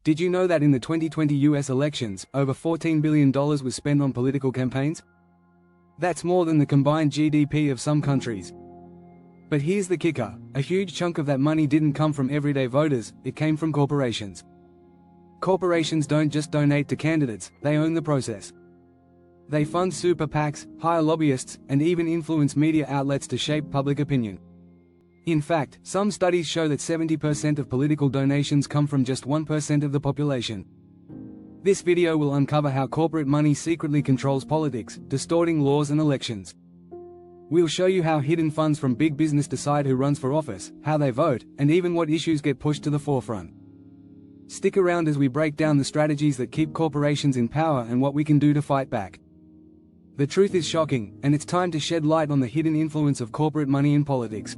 Did you know that in the 2020 US elections, over $14 billion was spent on political campaigns? That's more than the combined GDP of some countries. But here's the kicker: a huge chunk of that money didn't come from everyday voters, it came from corporations. Corporations don't just donate to candidates, they own the process. They fund super PACs, hire lobbyists, and even influence media outlets to shape public opinion. In fact, some studies show that 70% of political donations come from just 1% of the population. This video will uncover how corporate money secretly controls politics, distorting laws and elections. We'll show you how hidden funds from big business decide who runs for office, how they vote, and even what issues get pushed to the forefront. Stick around as we break down the strategies that keep corporations in power and what we can do to fight back. The truth is shocking, and it's time to shed light on the hidden influence of corporate money in politics.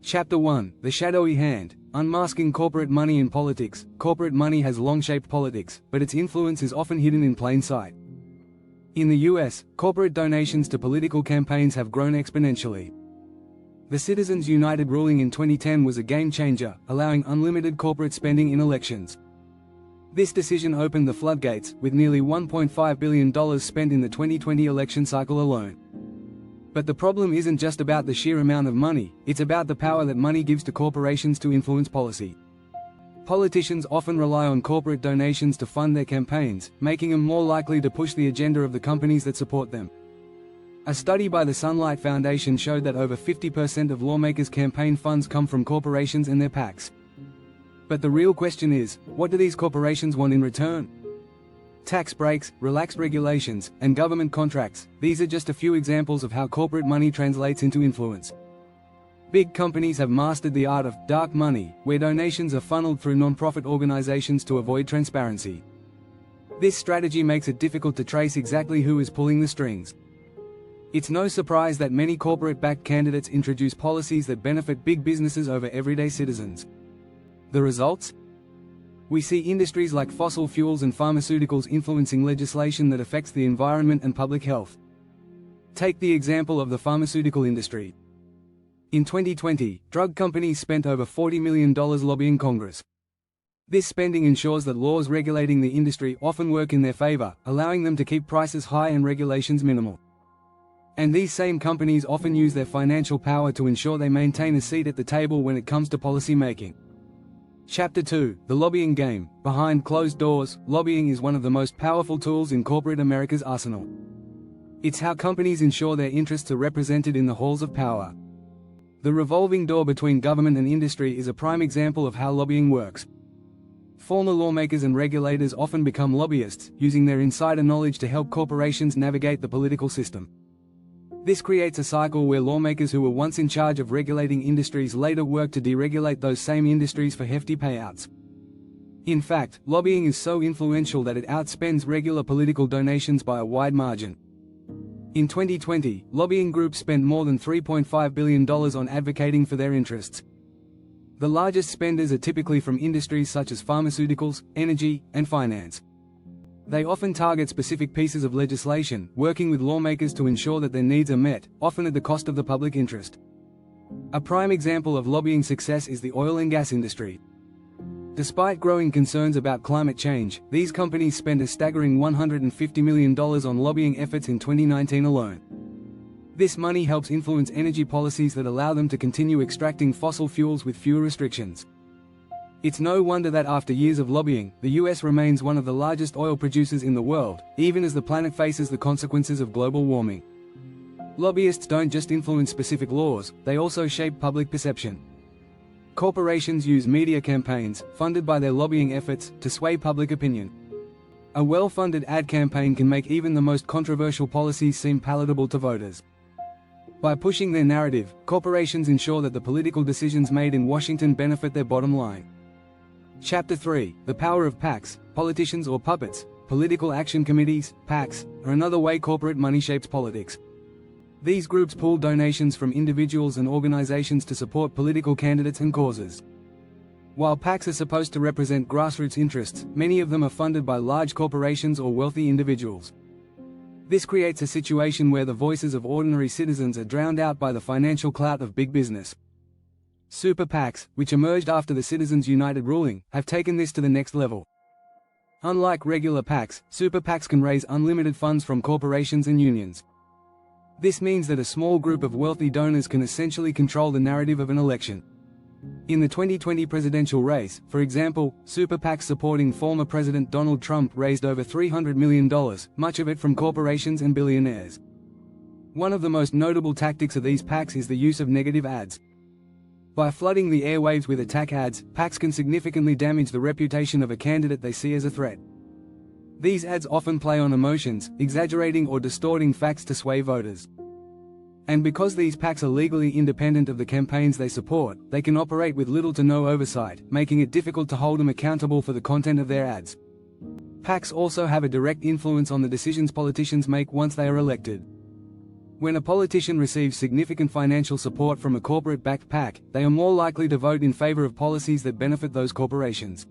Chapter 1: The Shadowy Hand. Unmasking corporate money in politics. Corporate money has long shaped politics, but its influence is often hidden in plain sight. In the US, corporate donations to political campaigns have grown exponentially. The Citizens United ruling in 2010 was a game changer, allowing unlimited corporate spending in elections. This decision opened the floodgates, with nearly $1.5 billion spent in the 2020 election cycle alone. But the problem isn't just about the sheer amount of money, it's about the power that money gives to corporations to influence policy. Politicians often rely on corporate donations to fund their campaigns, making them more likely to push the agenda of the companies that support them. A study by the Sunlight Foundation showed that over 50% of lawmakers' campaign funds come from corporations and their PACs. But the real question is, what do these corporations want in return? Tax breaks, relaxed regulations, and government contracts, these are just a few examples of how corporate money translates into influence. Big companies have mastered the art of dark money, where donations are funneled through non-profit organizations to avoid transparency. This strategy makes it difficult to trace exactly who is pulling the strings. It's no surprise that many corporate-backed candidates introduce policies that benefit big businesses over everyday citizens. The results? We see industries like fossil fuels and pharmaceuticals influencing legislation that affects the environment and public health. Take the example of the pharmaceutical industry. In 2020, drug companies spent over $40 million lobbying Congress. This spending ensures that laws regulating the industry often work in their favor, allowing them to keep prices high and regulations minimal. And these same companies often use their financial power to ensure they maintain a seat at the table when it comes to policy making. Chapter 2: The Lobbying Game. Behind closed doors, lobbying is one of the most powerful tools in corporate America's arsenal. It's how companies ensure their interests are represented in the halls of power. The revolving door between government and industry is a prime example of how lobbying works. Former lawmakers and regulators often become lobbyists, using their insider knowledge to help corporations navigate the political system. This creates a cycle where lawmakers who were once in charge of regulating industries later work to deregulate those same industries for hefty payouts. In fact, lobbying is so influential that it outspends regular political donations by a wide margin. In 2020, lobbying groups spent more than $3.5 billion on advocating for their interests. The largest spenders are typically from industries such as pharmaceuticals, energy, and finance. They often target specific pieces of legislation, working with lawmakers to ensure that their needs are met, often at the cost of the public interest. A prime example of lobbying success is the oil and gas industry. Despite growing concerns about climate change, these companies spent a staggering $150 million on lobbying efforts in 2019 alone. This money helps influence energy policies that allow them to continue extracting fossil fuels with fewer restrictions. It's no wonder that after years of lobbying, the US remains one of the largest oil producers in the world, even as the planet faces the consequences of global warming. Lobbyists don't just influence specific laws, they also shape public perception. Corporations use media campaigns, funded by their lobbying efforts, to sway public opinion. A well-funded ad campaign can make even the most controversial policies seem palatable to voters. By pushing their narrative, corporations ensure that the political decisions made in Washington benefit their bottom line. Chapter 3: The Power of PACs. Politicians or puppets. Political action committees, PACs, are another way corporate money shapes politics. These groups pool donations from individuals and organizations to support political candidates and causes. While PACs are supposed to represent grassroots interests, many of them are funded by large corporations or wealthy individuals. This creates a situation where the voices of ordinary citizens are drowned out by the financial clout of big business. Super PACs, which emerged after the Citizens United ruling, have taken this to the next level. Unlike regular PACs, super PACs can raise unlimited funds from corporations and unions. This means that a small group of wealthy donors can essentially control the narrative of an election. In the 2020 presidential race, for example, super PACs supporting former President Donald Trump raised over $300 million, much of it from corporations and billionaires. One of the most notable tactics of these PACs is the use of negative ads. By flooding the airwaves with attack ads, PACs can significantly damage the reputation of a candidate they see as a threat. These ads often play on emotions, exaggerating or distorting facts to sway voters. And because these PACs are legally independent of the campaigns they support, they can operate with little to no oversight, making it difficult to hold them accountable for the content of their ads. PACs also have a direct influence on the decisions politicians make once they are elected. When a politician receives significant financial support from a corporate-backed PAC, they are more likely to vote in favor of policies that benefit those corporations.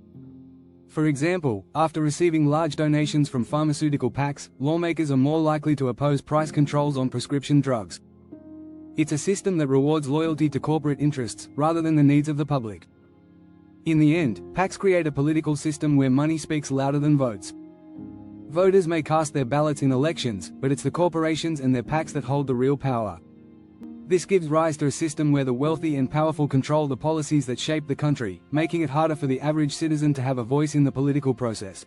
For example, after receiving large donations from pharmaceutical PACs, lawmakers are more likely to oppose price controls on prescription drugs. It's a system that rewards loyalty to corporate interests, rather than the needs of the public. In the end, PACs create a political system where money speaks louder than votes. Voters may cast their ballots in elections, but it's the corporations and their PACs that hold the real power. This gives rise to a system where the wealthy and powerful control the policies that shape the country, making it harder for the average citizen to have a voice in the political process.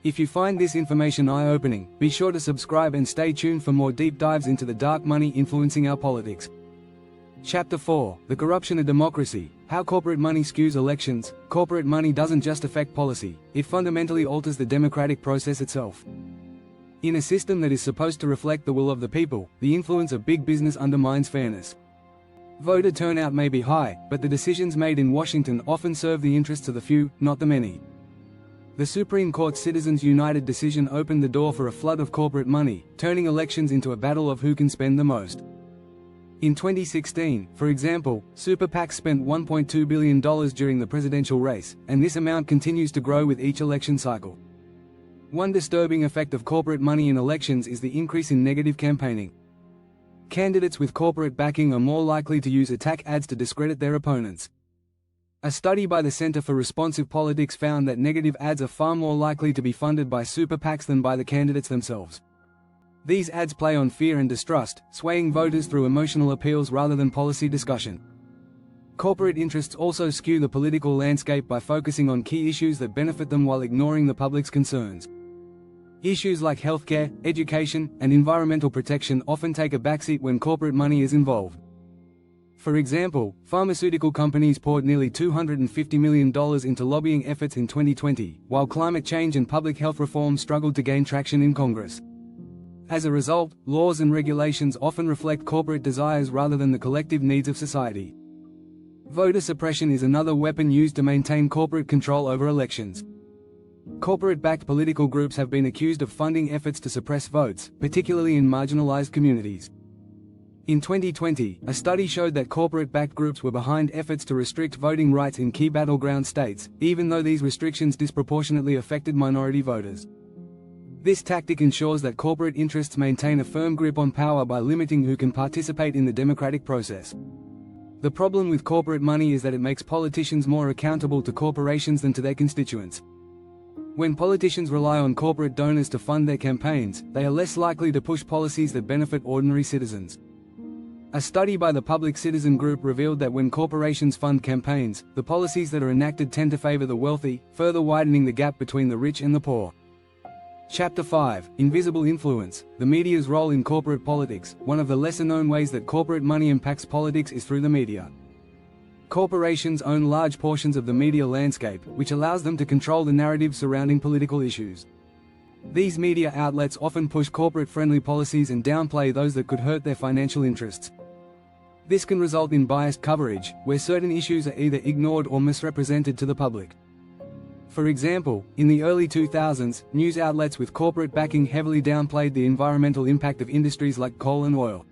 If you find this information eye-opening, be sure to subscribe and stay tuned for more deep dives into the dark money influencing our politics. Chapter 4: The Corruption of Democracy, How Corporate Money Skews Elections. Corporate money doesn't just affect policy, it fundamentally alters the democratic process itself. In a system that is supposed to reflect the will of the people, the influence of big business undermines fairness. Voter turnout may be high, but the decisions made in Washington often serve the interests of the few, not the many. The Supreme Court's Citizens United decision opened the door for a flood of corporate money, turning elections into a battle of who can spend the most. In 2016, for example, super PACs spent $1.2 billion during the presidential race, and this amount continues to grow with each election cycle. One disturbing effect of corporate money in elections is the increase in negative campaigning. Candidates with corporate backing are more likely to use attack ads to discredit their opponents. A study by the Center for Responsive Politics found that negative ads are far more likely to be funded by super PACs than by the candidates themselves. These ads play on fear and distrust, swaying voters through emotional appeals rather than policy discussion. Corporate interests also skew the political landscape by focusing on key issues that benefit them while ignoring the public's concerns. Issues like healthcare, education, and environmental protection often take a backseat when corporate money is involved. For example, pharmaceutical companies poured nearly $250 million into lobbying efforts in 2020, while climate change and public health reform struggled to gain traction in Congress. As a result, laws and regulations often reflect corporate desires rather than the collective needs of society. Voter suppression is another weapon used to maintain corporate control over elections. Corporate-backed political groups have been accused of funding efforts to suppress votes, particularly in marginalized communities. In 2020, a study showed that corporate-backed groups were behind efforts to restrict voting rights in key battleground states, even though these restrictions disproportionately affected minority voters. This tactic ensures that corporate interests maintain a firm grip on power by limiting who can participate in the democratic process. The problem with corporate money is that it makes politicians more accountable to corporations than to their constituents. When politicians rely on corporate donors to fund their campaigns, they are less likely to push policies that benefit ordinary citizens. A study by the Public Citizen Group revealed that when corporations fund campaigns, the policies that are enacted tend to favor the wealthy, further widening the gap between the rich and the poor. Chapter 5: Invisible Influence, the Media's Role in Corporate Politics. One of the lesser-known ways that corporate money impacts politics is through the media. Corporations own large portions of the media landscape, which allows them to control the narrative surrounding political issues. These media outlets often push corporate-friendly policies and downplay those that could hurt their financial interests. This can result in biased coverage, where certain issues are either ignored or misrepresented to the public. For example, in the early 2000s, news outlets with corporate backing heavily downplayed the environmental impact of industries like coal and oil.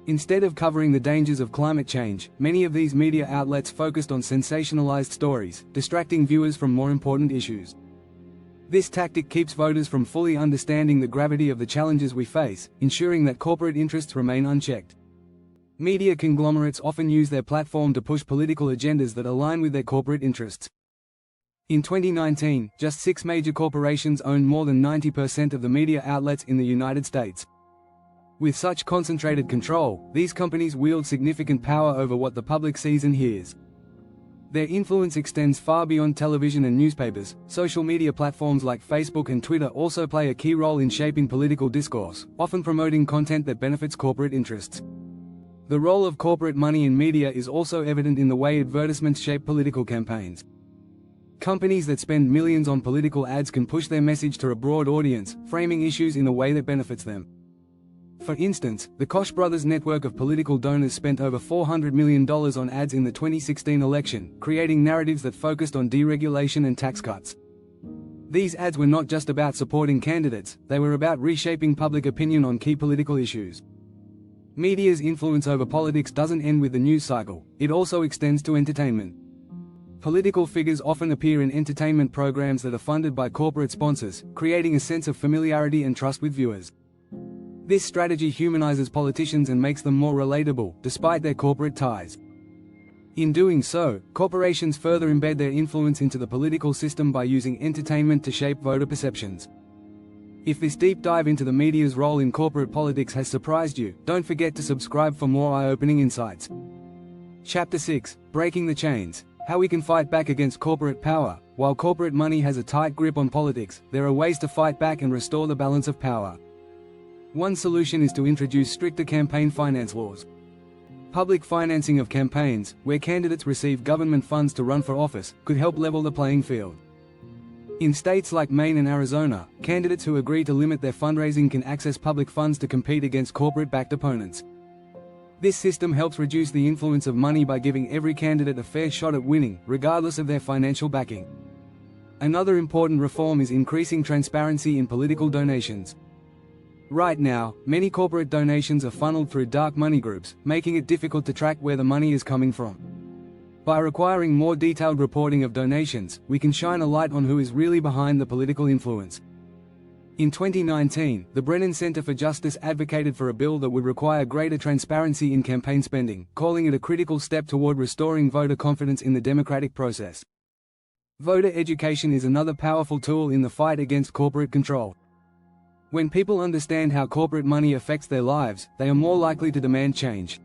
Instead of covering the dangers of climate change, many of these media outlets focused on sensationalized stories, distracting viewers from more important issues. This tactic keeps voters from fully understanding the gravity of the challenges we face, ensuring that corporate interests remain unchecked. Media conglomerates often use their platform to push political agendas that align with their corporate interests. In 2019, just 6 major corporations owned more than 90% of the media outlets in the United States. With such concentrated control, these companies wield significant power over what the public sees and hears. Their influence extends far beyond television and newspapers. Social media platforms like Facebook and Twitter also play a key role in shaping political discourse, often promoting content that benefits corporate interests. The role of corporate money in media is also evident in the way advertisements shape political campaigns. Companies that spend millions on political ads can push their message to a broad audience, framing issues in a way that benefits them. For instance, the Koch brothers' network of political donors spent over $400 million on ads in the 2016 election, creating narratives that focused on deregulation and tax cuts. These ads were not just about supporting candidates, they were about reshaping public opinion on key political issues. Media's influence over politics doesn't end with the news cycle, it also extends to entertainment. Political figures often appear in entertainment programs that are funded by corporate sponsors, creating a sense of familiarity and trust with viewers. This strategy humanizes politicians and makes them more relatable, despite their corporate ties. In doing so, corporations further embed their influence into the political system by using entertainment to shape voter perceptions. If this deep dive into the media's role in corporate politics has surprised you, don't forget to subscribe for more eye-opening insights. Chapter 6: Breaking the Chains. How we can fight back against corporate power. While corporate money has a tight grip on politics, there are ways to fight back and restore the balance of power. One solution is to introduce stricter campaign finance laws. Public financing of campaigns, where candidates receive government funds to run for office, could help level the playing field. In states like Maine and Arizona, candidates who agree to limit their fundraising can access public funds to compete against corporate-backed opponents. This system helps reduce the influence of money by giving every candidate a fair shot at winning, regardless of their financial backing. Another important reform is increasing transparency in political donations. Right now, many corporate donations are funneled through dark money groups, making it difficult to track where the money is coming from. By requiring more detailed reporting of donations, we can shine a light on who is really behind the political influence. In 2019, the Brennan Center for Justice advocated for a bill that would require greater transparency in campaign spending, calling it a critical step toward restoring voter confidence in the democratic process. Voter education is another powerful tool in the fight against corporate control. When people understand how corporate money affects their lives, they are more likely to demand change.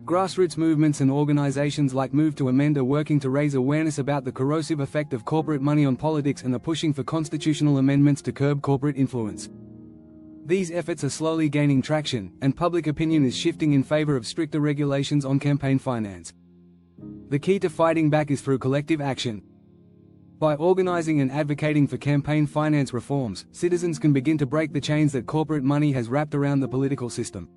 Grassroots movements and organizations like Move to Amend are working to raise awareness about the corrosive effect of corporate money on politics and are pushing for constitutional amendments to curb corporate influence. These efforts are slowly gaining traction, and public opinion is shifting in favor of stricter regulations on campaign finance. The key to fighting back is through collective action. By organizing and advocating for campaign finance reforms, citizens can begin to break the chains that corporate money has wrapped around the political system.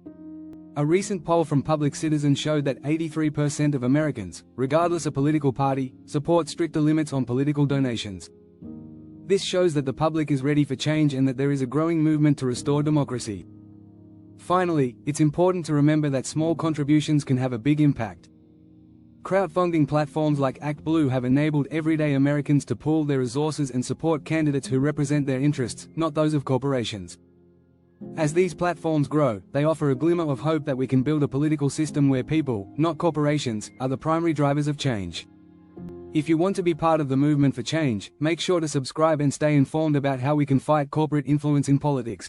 A recent poll from Public Citizen showed that 83% of Americans, regardless of political party, support stricter limits on political donations. This shows that the public is ready for change and that there is a growing movement to restore democracy. Finally, it's important to remember that small contributions can have a big impact. Crowdfunding platforms like ActBlue have enabled everyday Americans to pool their resources and support candidates who represent their interests, not those of corporations. As these platforms grow, they offer a glimmer of hope that we can build a political system where people, not corporations, are the primary drivers of change. If you want to be part of the movement for change, make sure to subscribe and stay informed about how we can fight corporate influence in politics.